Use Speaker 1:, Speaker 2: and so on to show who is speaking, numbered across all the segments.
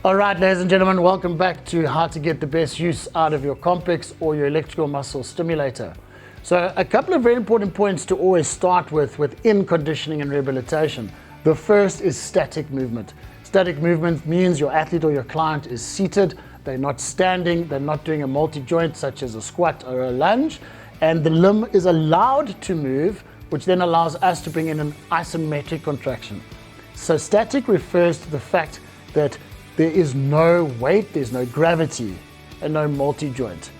Speaker 1: All right, ladies and gentlemen, welcome back to how to get the best use out of your Compex or your electrical muscle stimulator. So a couple of very important points to always start with within conditioning and rehabilitation. The first is static movement. Static movement means your athlete or your client is seated, they're not standing, they're not doing a multi-joint such as a squat or a lunge, and the limb is allowed to move, which then allows us to bring in an isometric contraction. So static refers to the fact that there is no weight, there's no gravity, and no multi-joint.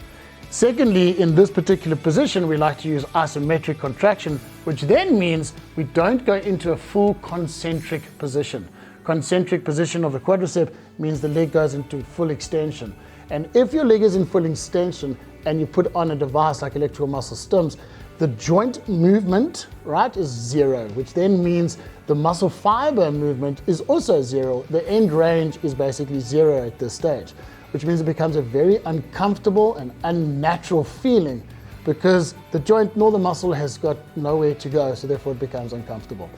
Speaker 1: Secondly, in this particular position, we like to use isometric contraction, which then means we don't go into a full concentric position. Concentric position of the quadricep means the leg goes into full extension. And if your leg is in full extension and you put on a device like electrical muscle stims, the joint movement, right, is zero, which then means the muscle fiber movement is also zero. The end range is basically zero at this stage, which means it becomes a very uncomfortable and unnatural feeling because the joint nor the muscle has got nowhere to go, so therefore it becomes uncomfortable.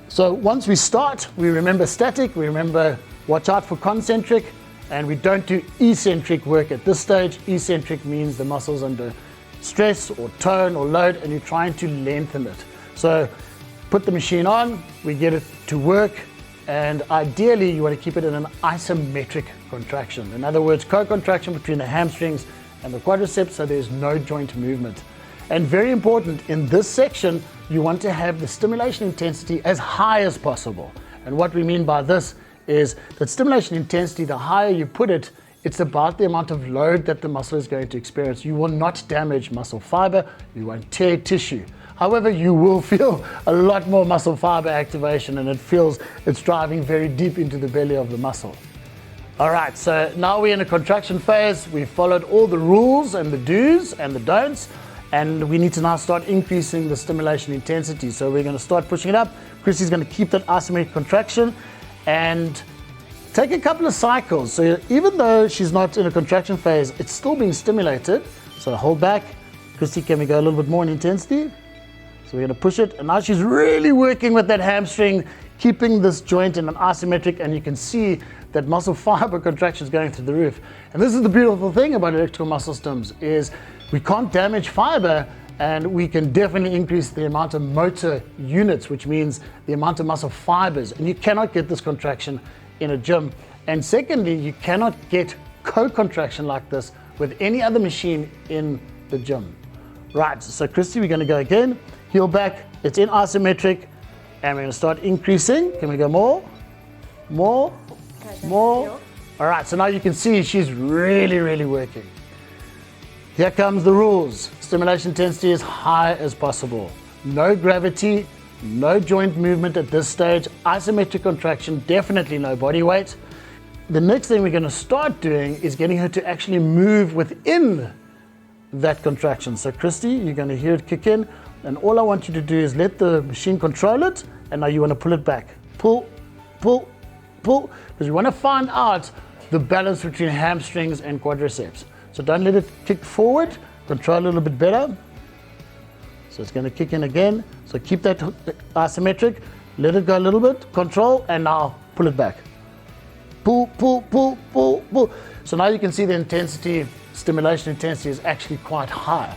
Speaker 1: So once we start, we remember static, we remember watch out for concentric, and we don't do eccentric work at this stage. Eccentric means the muscle's under stress or tone or load and you're trying to lengthen it. So put the machine on, we get it to work, and ideally you want to keep it in an isometric contraction. In other words, co-contraction between the hamstrings and the quadriceps so there's no joint movement. And very important, in this section, you want to have the stimulation intensity as high as possible. And what we mean by this is that stimulation intensity, the higher you put it, it's about the amount of load that the muscle is going to experience. You will not damage muscle fiber, you won't tear tissue. However, you will feel a lot more muscle fiber activation and it's driving very deep into the belly of the muscle. All right, so now we're in a contraction phase. We've followed all the rules and the do's and the don'ts, and we need to now start increasing the stimulation intensity. So we're gonna start pushing it up. Chrissy's gonna keep that isometric contraction and take a couple of cycles. So even though she's not in a contraction phase, it's still being stimulated. So hold back. Chrissy, can we go a little bit more in intensity? So we're gonna push it, and now she's really working with that hamstring, keeping this joint in an isometric, and you can see that muscle fiber contraction is going through the roof. And this is the beautiful thing about electrical muscle stims, is we can't damage fiber, and we can definitely increase the amount of motor units, which means the amount of muscle fibers, and you cannot get this contraction in a gym. And secondly, you cannot get co-contraction like this with any other machine in the gym. Right, so Christy, we're gonna go again. Heel back, it's in isometric, and we're gonna start increasing. Can we go more? More? More? All right, so now you can see she's really working. Here comes the rules. Stimulation intensity as high as possible. No gravity, no joint movement at this stage. Isometric contraction, definitely no body weight. The next thing we're gonna start doing is getting her to actually move within that contraction. So Christy, you're gonna hear it kick in, and all I want you to do is let the machine control it, and now you wanna pull it back. Pull, pull, pull, because you wanna find out the balance between hamstrings and quadriceps. So don't let it kick forward, control a little bit better. So it's gonna kick in again. So keep that isometric, let it go a little bit, control, and now pull it back. Pull, pull, pull, pull, pull. So now you can see the intensity, stimulation intensity is actually quite high.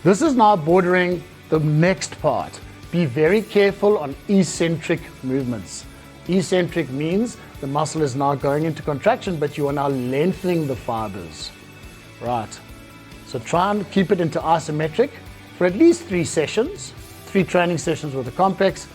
Speaker 1: This is now bordering the next part. Be very careful on eccentric movements. Eccentric means the muscle is now going into contraction, but you are now lengthening the fibers. Right, so try and keep it into isometric for at least 3 sessions, 3 training sessions with the Compex.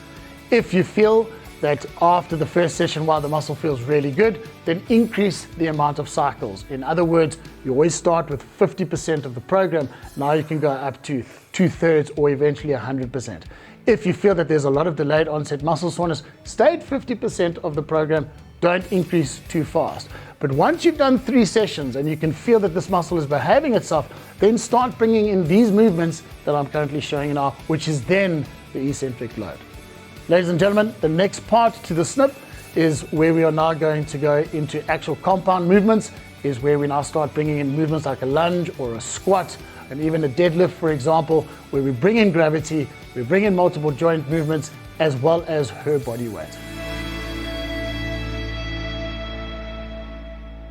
Speaker 1: If you feel that after the first session, while the muscle feels really good, then increase the amount of cycles. In other words, you always start with 50% of the program. Now you can go up to 2/3 or eventually 100%. If you feel that there's a lot of delayed onset muscle soreness, stay at 50% of the program. Don't increase too fast. But once you've done 3 sessions and you can feel that this muscle is behaving itself, then start bringing in these movements that I'm currently showing you now, which is then the eccentric load. Ladies and gentlemen, the next part to the snip is where we are now going to go into actual compound movements, is where we now start bringing in movements like a lunge or a squat and even a deadlift, for example, where we bring in gravity, we bring in multiple joint movements as well as her body weight.